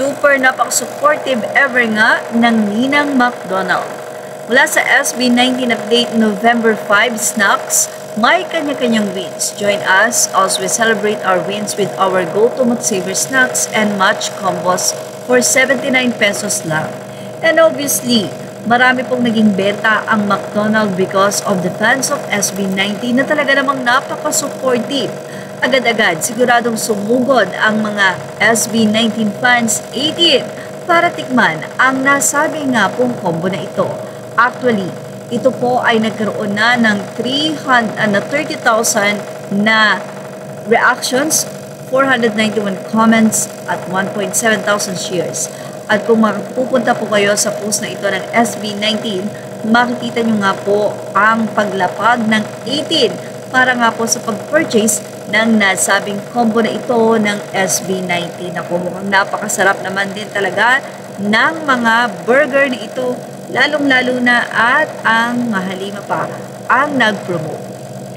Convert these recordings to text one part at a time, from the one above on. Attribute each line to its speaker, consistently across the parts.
Speaker 1: Super napaka-supportive ever nga ng Ninang McDonald. Mula sa SB19 Update November 5 Snacks, may kanya-kanyang wins. Join us as we celebrate our wins with our go-to McSaver Snacks and Match Combos for 79 pesos lang. And obviously, marami pong naging benta ang McDonald because of the fans of SB19 na talaga namang napaka-supportive. Agad-agad, siguradong sumugod ang mga SB19 fans 18 para tikman ang nasabi nga pong combo na ito. Actually, ito po ay nagkaroon na ng 30,000 na reactions, 491 comments at 1.7 thousand shares. At kung mapupunta po kayo sa post na ito ng SB19, makikita nyo nga po ang paglapag ng 18 para nga po sa pag-purchase ng nasabing combo na ito ng SB19. Ako, mukhang napakasarap naman din talaga ng mga burger na ito, lalong-lalo na at ang mahalima pa ang nag-promote.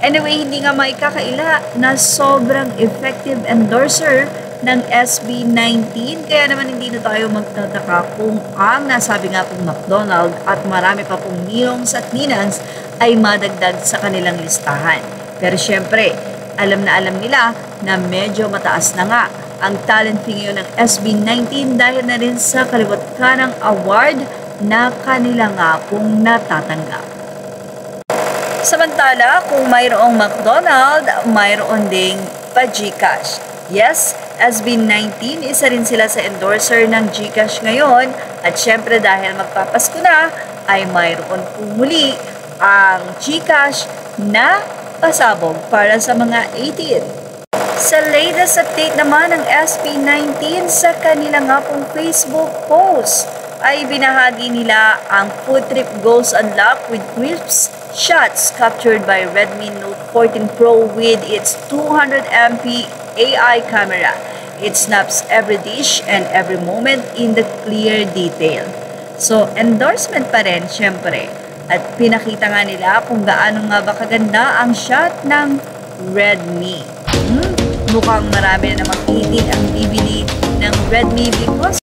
Speaker 1: Anyway, hindi nga maikakaila na sobrang effective endorser ng SB19, kaya naman hindi na tayo magtataka kung ang nasabi nga pong McDonald at marami pa pong ninongs at ninangs ay madagdag sa kanilang listahan. Pero syempre, alam nila na medyo mataas na nga ang talent fee ngayon ng SB19 dahil na rin sa kaliwat kanang award na kanila nga pong natatanggap. Samantala, kung mayroong McDonald, mayroon ding pa-GCash. Yes, SB19, isa rin sila sa endorser ng GCash ngayon at syempre dahil magpapasko na, ay mayroon pumuli ang GCash na pasabog para sa mga 18. Sa latest update naman ng SB19 sa kanila nga pong Facebook post, ay binahagi nila ang food trip goes unlocked with crisp shots captured by Redmi Note 14 Pro with its 200MP AI camera. It snaps every dish and every moment in the clear detail. So, endorsement pa rin, syempre. At pinakita nga nila kung gaano nga ba kaganda ang shot ng Redmi. Mukhang marami na namang 18 ang bibili ng Redmi because